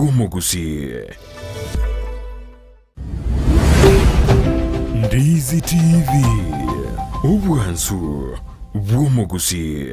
Gusii. Ndizi TV. Obwansu Gusii.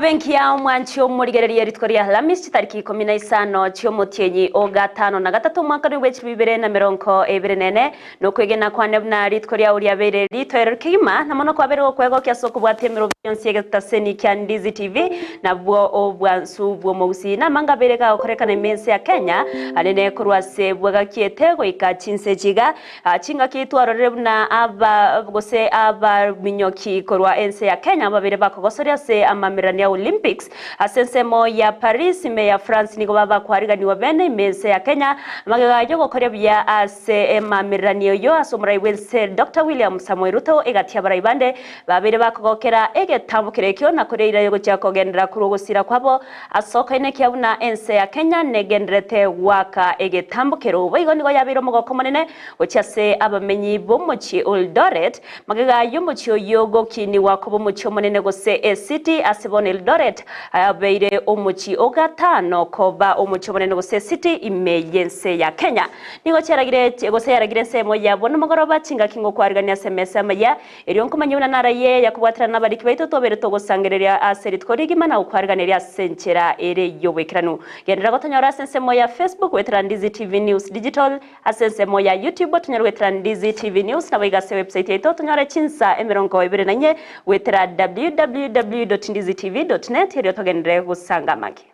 Benki ya mwanchio murigereria ritkoria Alhamisi tariki 15 chio mutienyi o gatano na gatatu mwaka w'ibibiri na mirongo ibiri nene no kwegena kwa nebna ritkoria uria bere ritoero kima na mono kwa bere okwego kya soko bwate miro byonsi getaseni kya Ndizi TV na bwo obwansu bwo Mose na manga bere ka okorekana imense ya Kenya anene kurwase bwaga kiete go ikachinse jiga chinga kitwaro na aba gose aba minyoki korwa Ensa ya Kenya babere bakogosoria se amamirania Olympics asensemo ya Paris ime ya France niko baba kwariganiwa bene imense ya Kenya magagajo gokoria bya ase emamirania yo asomrai wense Dr. William Samuel Ruto egatia baraibande babere bakogokera egetambukire kyo na kureira yo cyako gendera kurogosira kwabo asoka ine kyabuna Ensa ya Kenya negendrete waka egetambukiro boigo nigo yabiro mogoko monene ocyase abamenyi bomuchi Eldoret magagayo muchi yogo kini wakobo muchi monene gose city asibone Eldoret abeire omuchi ogatano koba omuchi monene gose city imeyense ya Kenya nigo cyaragire gose yaragire semo yabona mugoroba cinga kingo kwarigania SMS Amayia eriyo nkomanyuna naraye yakubwatira nabariki baito tobere togosangereria aserit korigima na ukwariganiria senchera ere yobekiranu gendera gotonyora sensemo ya Facebook wetra Ndizi TV News Digital asensemo ya YouTube tonyora wetra Ndizi TV News na baigase website yeto tonyora chinsa emirongo ibere nanye wetra www.ndizitv.net eriyo togendere gusanga maki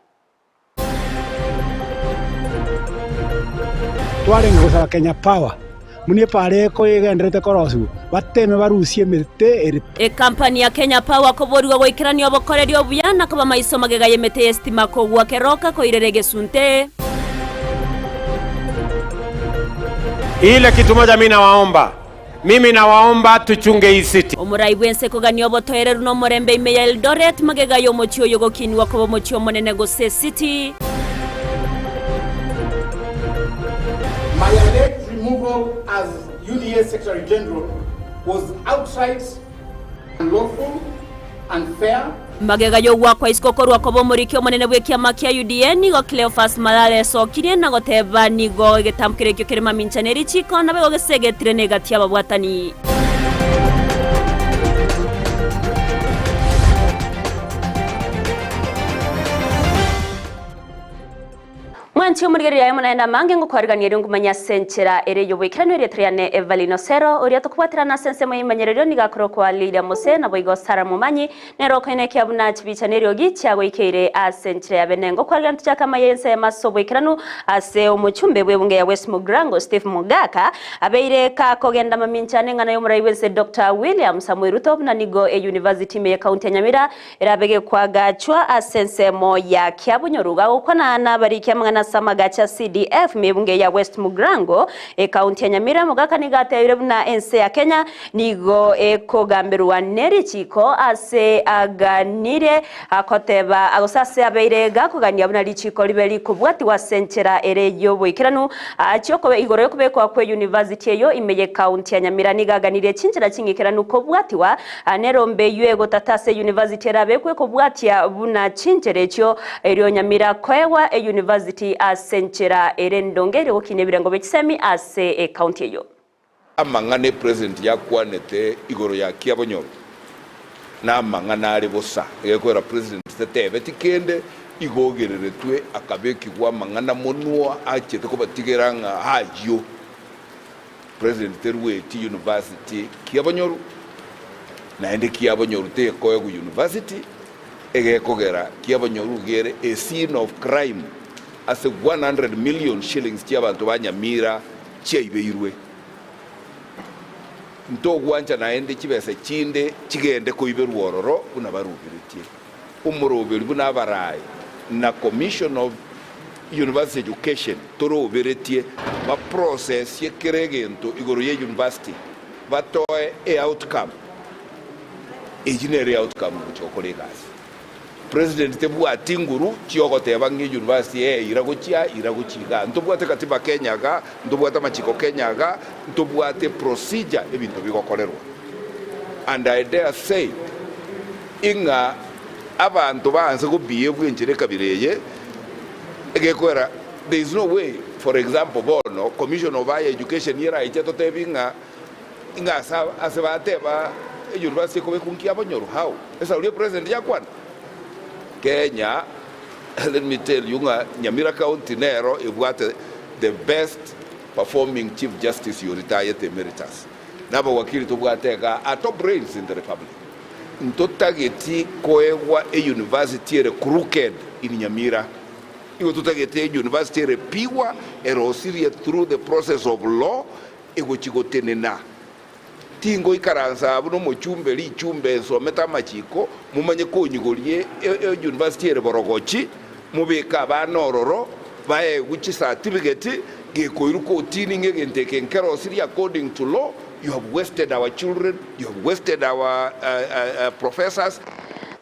twarenga gusaba Kenya Power munie pare ko yegendrete korosu bateme barusie mete kampani ya Kenya Power koborwa goikirani obokoreri obuyana kuba maiso magegaye mete estima ko gwakeroka ko irerege sunte ile kitu moja mimi nawaomba tuchunge hii city omurai bwense kogani obotoereru no morembe ime ya Eldoret magegayo mochio yogokini wakobo mochio monene gose city My alleged removal as UDA Secretary General was outright unlawful, unfair. Magegayo wakwa iskokoro wakobo murikio monene bwekia makia UDA nigo Cleophas Malale sokire na goteba nigo getamkire kyo kirema minchaneri chiko na bego gesegetire negatia babwatani Mwanchio murigereria Eyemo na mange ngo kwariganira ngumanya senchera ere yobekirano ere triane Everlyne Osero ori atokubwatira na sensemo yimanyererio nigakoro kwa Lydia Mose na boigo Sara mumanyi nero kene kyabuna chibichanerio gichago ikeire asenchera yabenengo kwarigan tuchaka mayense masobo ikirano ase omuchumbe bwebunge ya West Mugrango Steve Mugaka abeire ka kogenda maminchane ngana yomurai wense Dr. William Samuel Ruto na nigo University me County ya Nyamira erabege kwa gachwa asensemo ya kyabunyoruga ukwana na bari kyamangana samagacha CDF mebunge ya West Mugrango County ya Nyamira Mugaka nigateire buna Ensa ya Kenya nigo kogamberwa neri chiko ase aganire akoteba agosase abeire gakugania buna lichiko libeli kubwati wa senchera ere yobo ikiranu achoko igoro yo kubekwa kwa university yo imeye County ya Nyamira nigaganire chinjira chingikiranu kubwati wa nerombe yuego tatase university rabekwe kubwati ya buna chinjere cyo eriyo Nyamira kwewa university asenchera erendongere okinebirango bekisemi ase county yo amangane president yakwanete igoro ya kiabonyo na mangana ari bosa yekwera president tetebe tikende igogereretwe akabeki kwa mangana monua achete ko batigeranga hajo president terwe ti university kiabonyo na ende kiabonyo te ko university ege kogera kiabonyo gere a scene of crime ase 100 million shillings chia bantu ba Nyamira chia ibeirwe ntogwanja naende kibese kinde kigende koiberwa ororo buna barubiritie umuroberi buna barayi na Commission of University Education toroberetie ba process yekeregento igoro ye university batoe outcome engineering outcome buchokolegazi president tebwa tinguru chiogoteba ngi university iraguchiga ntobwate katiba Kenya ga ntobwate machiko Kenya ga ntobwate procedure ebintu bigokorerwa. And I dare say inga abantu banze kubiye bwenjere kabireye egekwera there is no way, for example bono Commission of Higher Education yera icheto tebinga inga asebateba university ko bekunkia bonyoro how esa ule president yakwana Kenya. Let me tell you, Nyamira County nero ibwate the best performing Chief Justice you retired emeritus. Naba wakili tubwatega are top brains in the Republic. Ntotageti koewa a university crooked in Nyamira. Iwo tutageti a university piwa erosiria through the process of law ewo chigotenena. Tingo ikaranza abuno mochumbe li chumbe so meta machiko mumanye ko nyigolie university borogochi mubeka banororo bae which certificate ge koiruko tininge genteke nkero siri according to law. You have wasted our children, you have wasted our professors.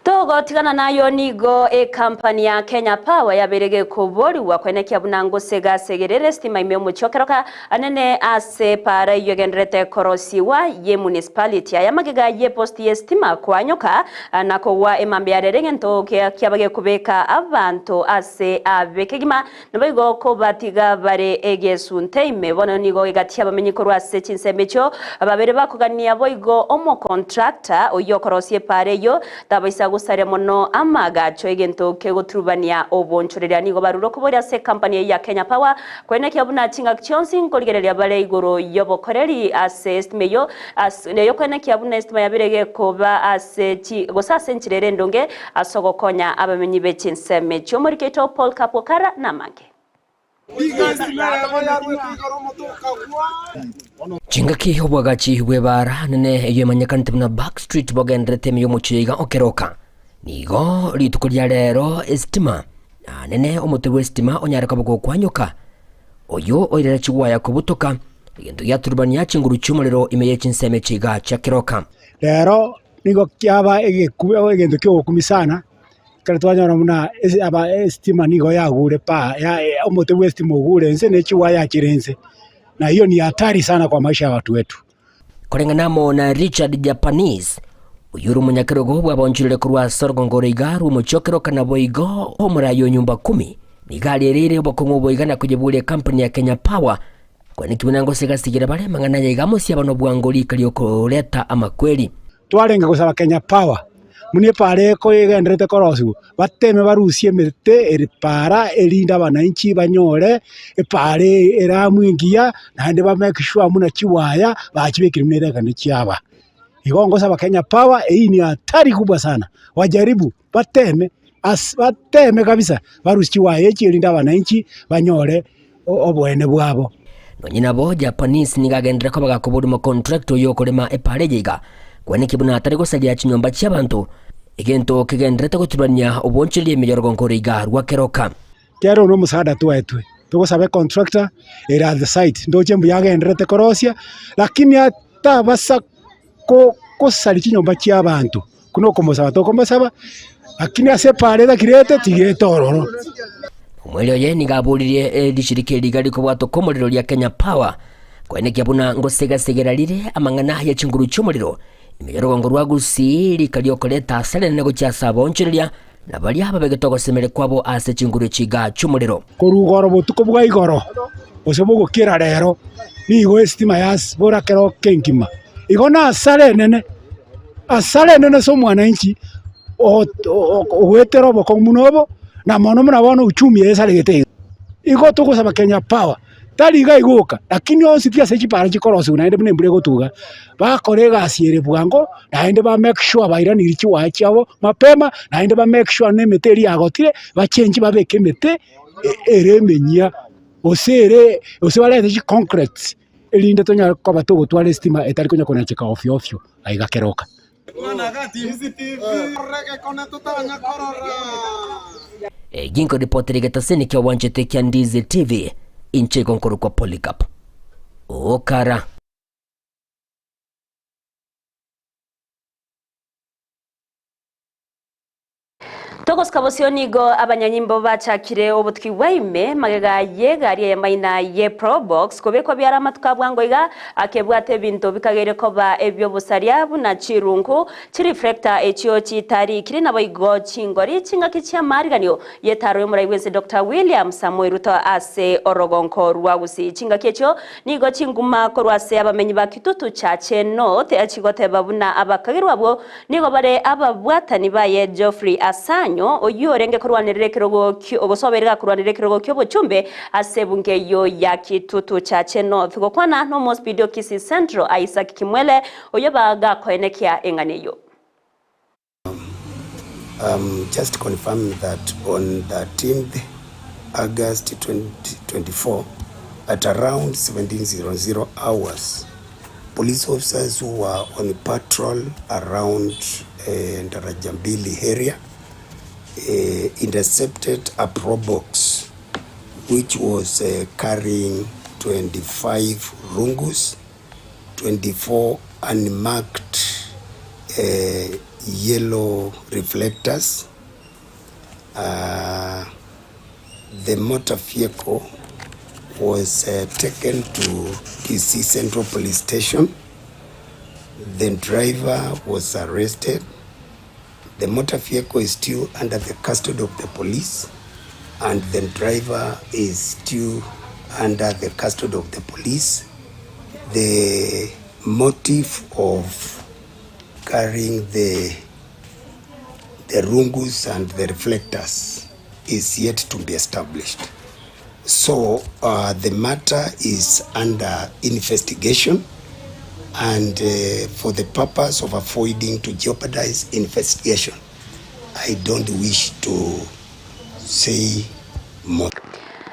Togo tigana nayo nigo kampani ya Kenya Power yaberege kubori wakwenekia bunango sega segerere stima ime muchokeroka anene ase para yogendrete korosiwa ye municipality ya magega ye posti ye stima kwanyoka nako wa emambiarere ngento kyabage kubeka abantu ase abekegima nabigo ko batiga bare egesunte ime bono nigo egatia bamenyikoro ase chinsembecho ababere bakugania boigo omo contractor oyo korosie pare yo tabaisa gusare mono amagacho egento kegotrubania obonchorera nigo baruro kuboria se company ya Kenya Power kwene kyabuna chinga chonsi nkorigereria bare igoro yobokoreri ase estimeyo neyo kwene kyabuna estima yabirege koba ase gosase nchirere ndonge asogokonya abamenyi bechinseme chomoriketo Paul Kapokara namage Chingaki obwagachi bwebara nene yemanyakanite na Backstreet bogendrete miyo muchiga okeroka nigo litukuria rero estima nene omutwe estima onyareka bwo kwanyoka oyo oirera chigwaya kubutoka igento yaturubania chinguru chumuriro imeye chinseme chiga chakeroka rero nigo kyaba egekube egento kyo kumisana kare twanyora muna aba estima nigo yagure pa ya omutwe estima ogure nse ne chigwaya chirenze na hiyo ni hatari sana kwa maisha ya watu wetu. Korenganamo na Richard Japanese uyuru munyakerogo bwabonjirire kurwa sorgongore igaru muchokero kana boigo omurayo nyumba 10 nigali rire bokongo boigana kujibulia company ya Kenya Power kwani kibunango sigasigira bare mangana yigamo sia bano bwangoli kalioko leta amakweli twarenga gusaba Kenya Power munie pare ko yegendrete korosu bateme barusie mete eri para elinda bananchi banyore pare eramwingia nande ba make sure muna chiwaya bachibekira munere kandi chiaba igongo saba Kenya Power hii ni hatari kubwa sana wajaribu bateme kabisa barusi chiwaya echilinda bananchi banyore obwene bwabo nonyina bo Japanese nigagendera ko bagakobora mu contract yo kolema epare yiga kwani kibuna atari gosalia chinyomba cy'abantu igento kigendrete gutubanya obonchiri emiyorgo nkoriga rwakeroka kero no musada twetwe tugosabe contractor era the site ndoje mbuyagendrete korosia lakini hata basa ko sali chinyomba cy'abantu kuno komosaba tokomosaba lakini asepare da kirete tigetororo omwelio ye nigaburirie dishirike ligari ko bwato komorero lya Kenya Power kwene kyabuna ngosega lire amangana ya chinguru cy'umuriro imiyorogo rwa Gusii likaliokoleta sale nego cyasa bonchereria na bali aba begetogosemere kwabo ase chinguru chiga cy'umuriro korugoro butuko bwa igoro osebogo kira rero nigo estima yas bora kero kenkima igona sale nene so mwananchi owetero boko munobo na mono muna bono uchumi esale gete igo tugusaba Kenya Power taliga iguka lakini onsitia sechi para chikorosi unaende bune mbure gotuga bakorega asiere bwango naende ba make sure bairani richi wachabo mapema naende ba make sure ne meteri agotire ba change babeke mete eremenya osere osewalete chi concrete elinde tonya koba to gutwara stima etari kunya kunacheka ofyo ofyo aigakeroka. Ginko ripoti getaseni kia wanjete kia Ndizi TV inche konkuru kwa Polycarp Okara. Tokos kabosioni go abanyanyimbo bachakire obutwi waime magega yegari ya maina ye probox kobeko byara matuka bwangoiga akebwate bintu bikagere koba ebyo busaria buna chirungu chireflector ekyo chitari kiri nabo igo chingori chinga kichya mariganyo yetaro yomuraiwense Dr. William Samuel Ruto ase orogonko rwagusi chinga kecho nigo chinguma korwase abamenyi bakitutu chache no te achigote babuna abakagirwa bwo nigo bare ababwatani baye Geoffrey Asanyo oyorenge kurwanirire kirogo ogosoberega kurwanirire kirogo kyo buchumbe asebunge yo ya kitutu chache no figo kwana no most video Kisii Central Isaac Kimwele oyobaga koenekia enganeyo. Just confirm that on 13th August 2024 at around 17:00 hours, police officers who were on patrol around Ndarajambili area intercepted a probox which was carrying 25 rungus, 24 unmarked yellow reflectors. The motor vehicle was taken to Kisii Central Police Station. The driver was arrested. The motor vehicle is still under the custody of the police, and the driver is still under the custody of the police. The motive of carrying the rungus and the reflectors is yet to be established. So the matter is under investigation, and for the purpose of avoiding to jeopardize investigation, I don't wish to say more.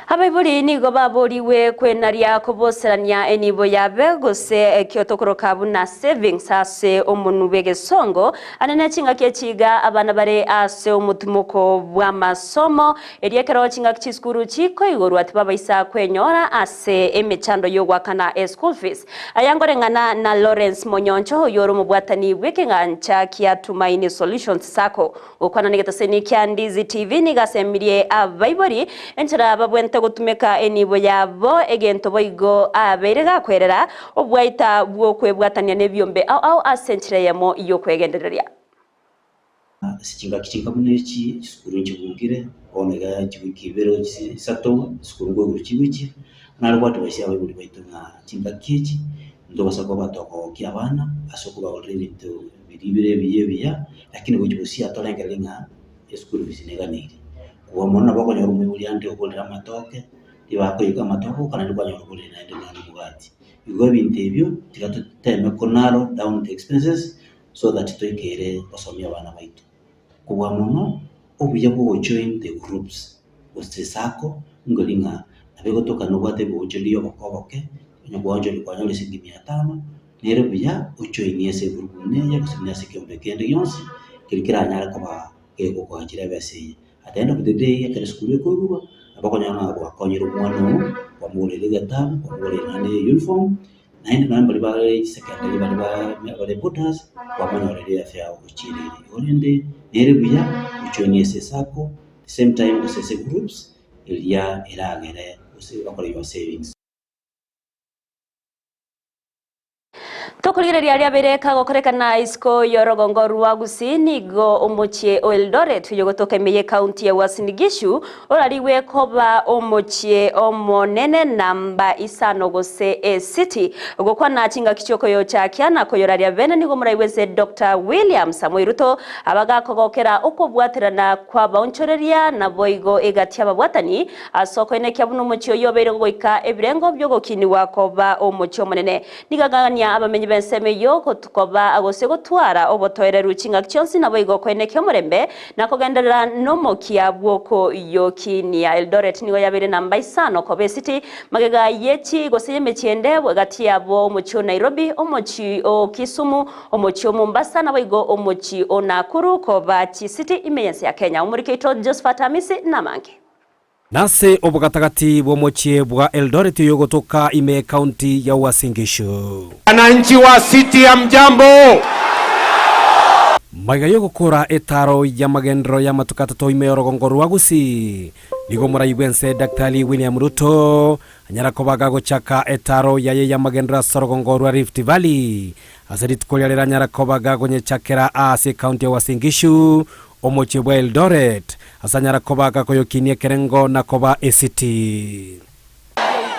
Abaiburi nigo baburiwe kwenaria kuboserania enibo yabe gose kyotokoro kabuna savings ase omunu begesongo anene chinga kechiga abana bare ase omutumuko bwa masomo eriekero chinga kiskuru chiko igoru ati babaisa kwenyora ase emechando yogwakana school fees ayangorengana na Lawrence Monyoncho yoro mubwatani bwekengancha kia Tumaini Solutions sako okwana nigetaseni kia Ndizi TV nigasemirie abaiburi enchara babwente gutumeka enibo yabo egento boigo aberega kwerera obwaita bwo kwebwatania nebyombe au asenchire Eyemo iyo kwegendereria sichinga kichika muneki sikuru njibugire onega jibukibero sato sikuru ngo guchibuki nalwatu bashya buri baituna chinga kichi ndo basako batoko kyabana asoko baore bintu biribire biyebiya lakini bujibusi atolengelenga sikuru bizineganire wamona bako nyoru muri ande okolera matoke ibakoyiga matoko kana ndwa nyoru muri naende mwana mugati igo bintebyo tigatuteme konaro down the expenses so that toikere basomya abana baitu kuwa muno obuya bwo join the groups usisako ngolinga abego toka no bwate bwo joliyo bakoboke nyogwanjo likwanya lesigi 500 nere buya ujoin yese group ne yakusimya sekyombe kende yonsi kirikira nyara kaba ego kwa jira base. At the end of the day, at the school, go abako nyama kwa konyero mwana kwa mwole gatabu kwa mwole nane uniform 99 bali secondary bali potas kwa mwana wale afya uchiri olende nerebuya uchoni sesako same time usese groups ilia iragere usibakora your savings. Tokuligereria ria bereka gokorekana isko yorogongo rwa Gusii nigo omochie Eldoret yogotoka meye county ya Uasin Gishu orariwe koba omochie omonene namba isano gose city gokwana chinga kichoko yo chakiana koyoraria bene nigo muraiweze Dr. William Samuel Ruto abaga kogokera okobwaterana kwa baonchoreria na boigo egatia babwatani asoko ene kyabuno mochio yobere goika ebirengo byogokini wakoba omochio monene nigagania abamenyi benseme yo kotukoba agose gotwara obotoereru chingaki chionsi nabo igokweneke omorembe na kogenderera nomokia bwoko yokinia Eldoret nigo yabere namba 5 kobe city magega yechi gose yemechiende bwagati yabo omochi o Nairobi omochi o Kisumu omochi o Mombasa nabo igo omochi o Nakuru koba chi city imeyense ya Kenya umurikeito Josephat Amisi namange nase obugatagati bwomochie bwa Eldoret yogotoka ime county ya Uasin Gishu. Wananchi wa city ya mjambo. Magayo gukora etaro ya magendro ya matukatato ime orogongoru wa Gusii. Nigo muraibense Daktari William Ruto anyara kobaga gochaka etaro ya magendra sorogongoru wa Rift Valley. Asadit kolyalera anyara kobaga gonye chakera ase county ya Uasin Gishu omochie bwa Eldoret. Asanyara kobaga koyokinie kerengo na koba ACT.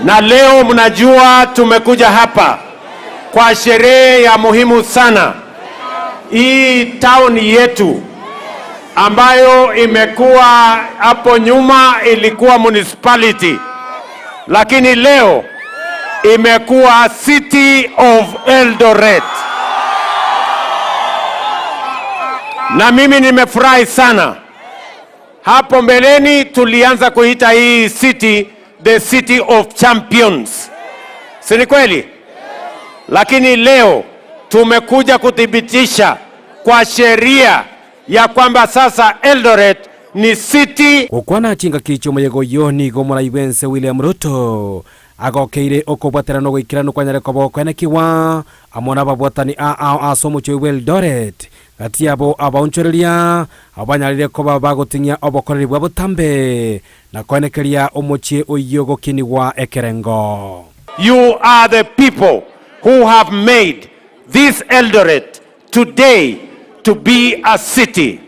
Na leo mnajua tumekuja hapa kwa sherehe ya muhimu sana. Hii town yetu ambayo imekuwa hapo nyuma ilikuwa municipality, lakini leo imekuwa City of Eldoret. Na mimi nimefurahi sana. Hapo mbeleni tulianza kuita hii city the City of Champions. Si ni kweli? Lakini leo tumekuja kuthibitisha kwa sheria ya kwamba sasa Eldoret ni city. Kukwana chinga kicho mayego yoni gomora ibense William Ruto agokeire okobwaterano gwikirano kwanyare kobo kwenekiwa amona babwatani asomo chwe Eldoret gati abo abaunchoreria abanyarire koba bagotinya obokoreri bwa butambe na kwenekeria omochie oyogo kiniwa ekerengo. You are the people who have made this Eldoret today to be a city.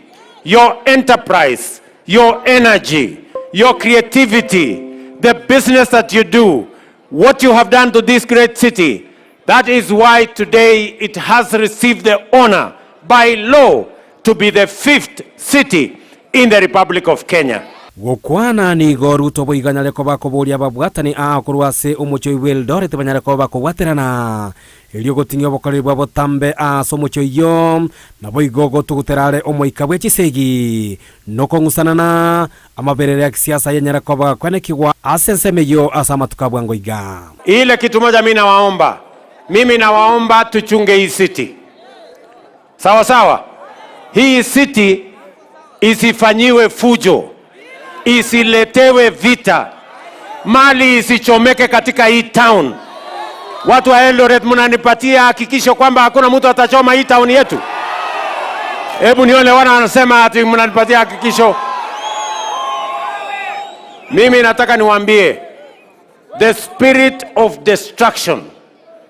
Your enterprise, your energy, your creativity, the business that you do, what you have done to this great city, that is why today it has received the honor by law to be the 5th city in the Republic of Kenya. Gukwana ni Ruto boiganyale koba koboria babwatani akurwase omocho Eldoret banyale koba kogwaterana elio gotinyo bokori bwa botambe asomocho yo na boigogo tuguterare omoikabwe chisegi noko ngusanana amaberere ya kisiasa yenyara koba kwenekiwa asensemeyo asamatuka ngoiga. Ile kitu moja mimi nawaomba tuchunge hii city. Sawa sawa. Hii city isifanyiwe fujo, isiletewe vita, mali isichomeke katika hii town. Watu wa Eldoret mnanipatia hakikisho kwamba hakuna mtu atachoma hii town yetu? Hebu nione wana wanasema ati mnanipatia hakikisho. Mimi nataka niwaambie, the spirit of destruction,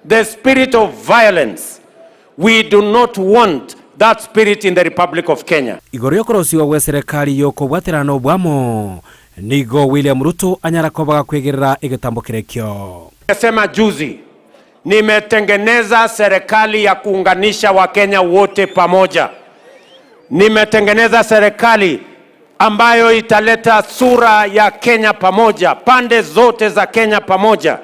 the spirit of violence, we do not want that spirit in the Republic of Kenya. Igorio korosiwa wa serikali yoko bwaterano bwamo nigo William Ruto anyara kobaga kwegerera igitambo kirekyo. Nasema juzi nimetengeneza serikali ya kuunganisha Wakenya wote pamoja. Nimetengeneza serikali ambayo italeta sura ya Kenya pamoja, pande zote za Kenya pamoja.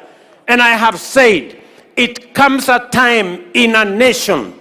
And I have said it comes a time in a nation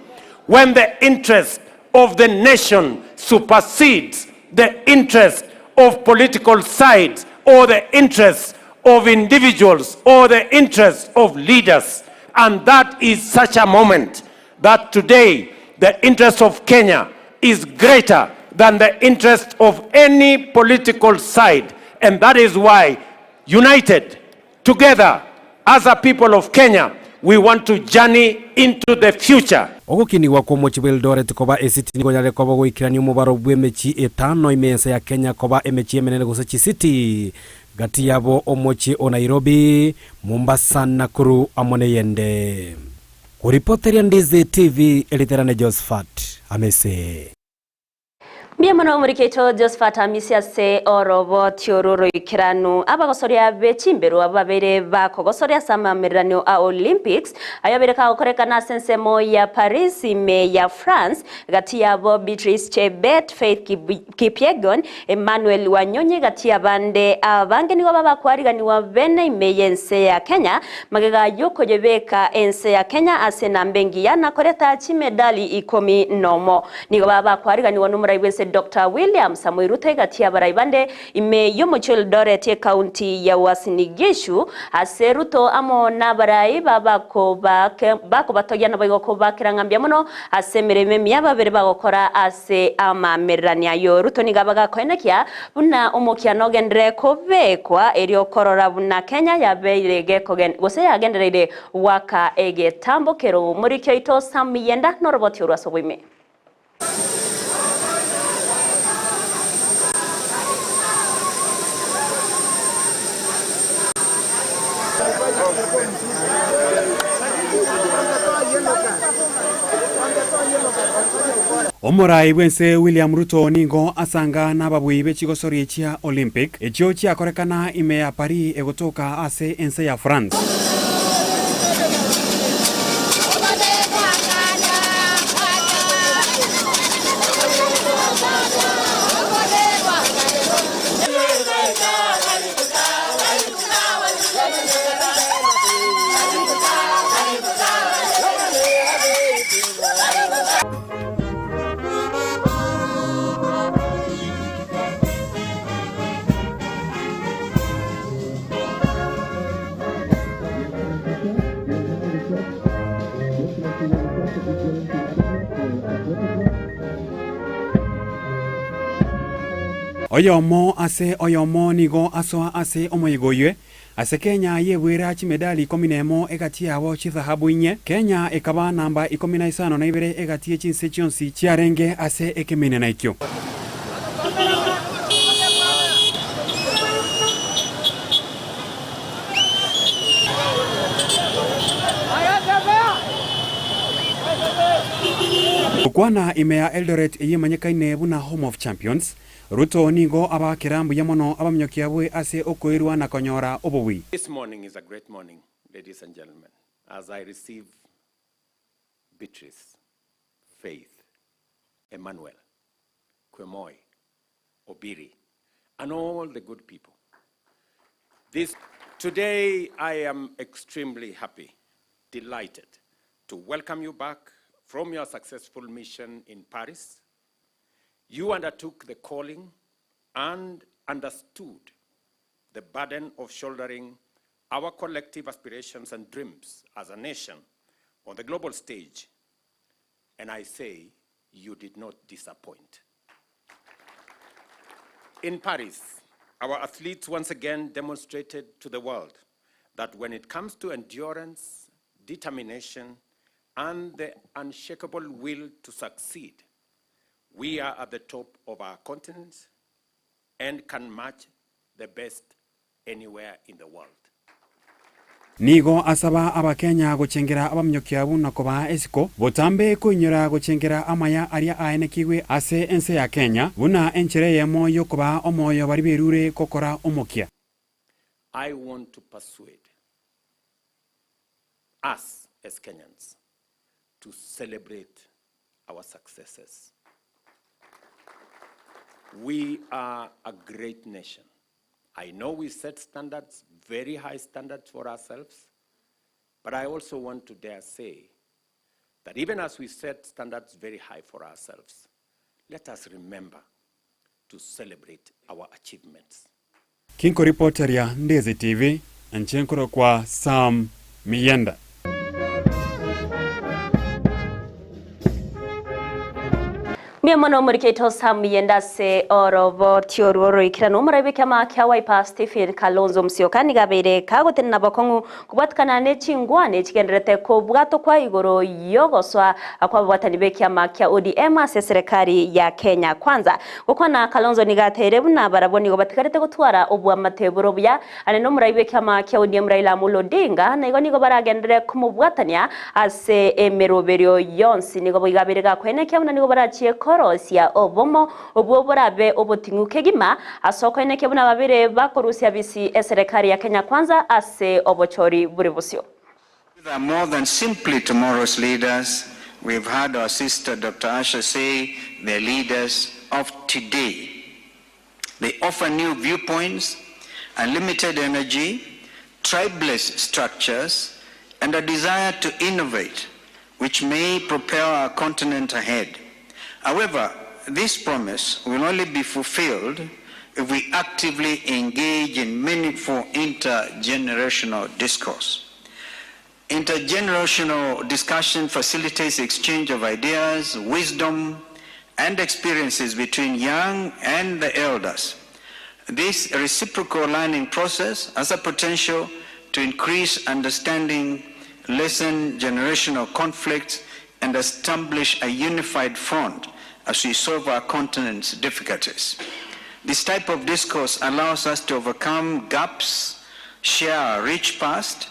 when the interest of the nation supersedes the interest of political sides or the interest of individuals or the interest of leaders. And that is such a moment that today the interest of Kenya is greater than the interest of any political side. And that is why, united, together, as a people of Kenya, we want to journey into the future. Ogokini wako mochi Eldoret koba ACT ngonyale koba goikirani umubaro bwemechi etano imensa ya Kenya koba emechi emenene gosechi city gati yabo omochi o Nairobi, Mombasa, Nakuru amone yende. Kuripoteria Ndizi TV eliterane Josephat Amese. Miamano muriketo Josephat Amisiase orobo tiororo ikiranu abagosoria bechimbero ababere bakogosoria samamirano a Olympics ayabereka okorekana sensemo ya Paris ime ya France gati yabo Beatrice Chebet, Faith Kipyegon, Emmanuel Wanyonyi gati yabande abange nigo babakwarigani bene ime yense ya Kenya magega yoko jebeka ense ya Kenya asena mbengi ya nakoreta chimedali 10 nigo babakwarigani numuraibe Dr. William Samuel Ruto gati ya baraibande ime yomochel Dorete County ya Wasinigishu aseruto amo nabarai bako batoyana bagoko bakirangambya muno asemereme myaba bere bagokora ase amamerania yo Ruto nigabaga kwenekia buna omokiano gendere kobekwa erio korora buna Kenya yabeirege kogen gose yagendereire waka ege tambokero muri kyoito samiyenda noroboti urasobime Omorai wense William Ruto ningo asanga nababui bechigosori chia Olympic echio chia korekana ime ya Paris egotoka ase Ensa ya France. Oyomo nigo asoa ase omoigoywe ase Kenya yebwera chimedali 11 egati yabo chithahabu inye Kenya ekaba namba 15 na ibere egati chinse chionsi chiarenge ase ekemine na ikyo Kwana imea Eldoret yemanyakaine buna Home of Champions Ruto ningo aba kirambu yamono abamnyokiabwe ase okoirwa na konyora obowi. This morning is a great morning, ladies and gentlemen, as I receive Beatrice, Faith, Emmanuel, Kwemoy, Obiri, and all the good people. Today I am extremely happy, delighted to welcome you back from your successful mission in Paris. You undertook the calling and understood the burden of shouldering our collective aspirations and dreams as a nation on the global stage. And I say, you did not disappoint. In Paris, our athletes once again demonstrated to the world that when it comes to endurance, determination, and the unshakable will to succeed, we are at the top of our continent and can match the best anywhere in the world. Nigo asaba aba Kenya gochengera abamnyokiabu na koba esiko botambe kuinyora gochengera Amayia aria aenekiwe ase ense ya Kenya buna enchere Eyemo yokoba omoyo bariberure kokora omokia. I want to persuade us as Kenyans to celebrate our successes. We are a great nation. I know we set standards, very high standards for ourselves, but I also want to dare say that even as we set standards very high for ourselves, let us remember to celebrate our achievements. Kinko reporter ya Ndizi TV, nchenkuro kwa Sam Miyenda. Miamono muriketo samiyenda se orobo tiororo ikirano murabe kama kyawa ipa Stephen Kalonzo Musyoka gabere kagoten nabakongu kubatkana ne chingwane chigenderete ko bwato kwa igoro yogoswa akwa batani be kama kya ODM ase serikali ya Kenya kwanza gukwana Kalonzo nigatere buna baraboni go batkarete gutwara obwa mateburo bya ane no murabe kama kya ODM Raila Amolo Odinga na igoni go baragendere kumubwatania ase emeroberio yonsi nigo bigabere ga kwene kya buna nigo barachiye ko korosia obomo obwo borabe obotinguke gima asokoine kebuna babire bakorusia bisi serikali ya Kenya Kwanza ase obochori buri busio. They are more than simply tomorrow's leaders. We've heard our sister Dr. Asha say they're leaders of today. They offer new viewpoints, unlimited energy, tribeless structures, and a desire to innovate, which may propel our continent ahead. However, this promise will only be fulfilled if we actively engage in meaningful intergenerational discourse. Intergenerational discussion facilitates exchange of ideas, wisdom, and experiences between young and the elders. This reciprocal learning process has a potential to increase understanding, lessen generational conflicts, and establish a unified front as we solve our continent's difficulties. This type of discourse allows us to overcome gaps, share our rich past.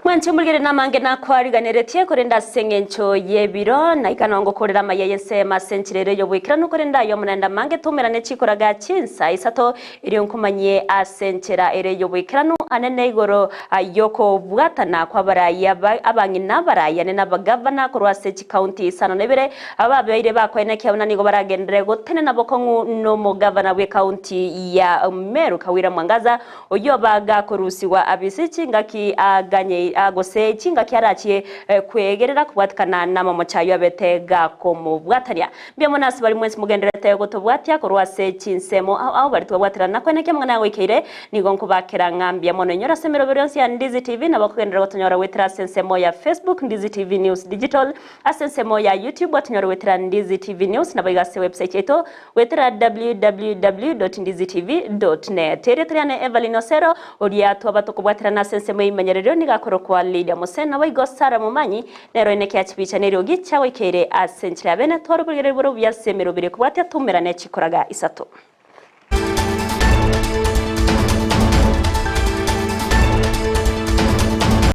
Mwanti umulgire namange na kwariganiretie kurenda sengencho yebiro na ikanongo kurera mayense masenchirere yobwikira no kurenda yo munenda mange tumerane chikoraga chinsa isato iri nkumanye asenchera ere yobwikira no anene igoro yoko bwatana kwa baraya abangina baraya ne nabagavana kurwase chi county sano nebere ababeire bakwene kyabuna nigo baragendere gotene nabokongu no mugavana we county ya Meru Kawira Mwangaza oyo baga kurusiwa abisichi ngaki aganye agose chinga kyarachiye kwegerera kubwatikana na mamochayo abetega komu bwatanya byamonasi bari mwensi mugenderete gotobwatya korwase chinsemo au bari twabwatira nakweneke mwana wikire nigonko bakera ngambya mono nyora semero beronsi ya Ndizi TV na bakugendera gotonyora wetira sensemo ya Facebook Ndizi TV News Digital asensemo ya YouTube gotonyora wetira Ndizi TV News na bagase website yeto wetira www.ndizitv.net teritoriane Everlyne Osero oria twabatokubwatira na sensemo imenyerero nigakoro kwa Lydia Mose na waigosara mumanyi nero ineke achipicha nero gicha wikere asenchira bene torubugere buru bya semero bire kubwatya tumerane chikoraga isato.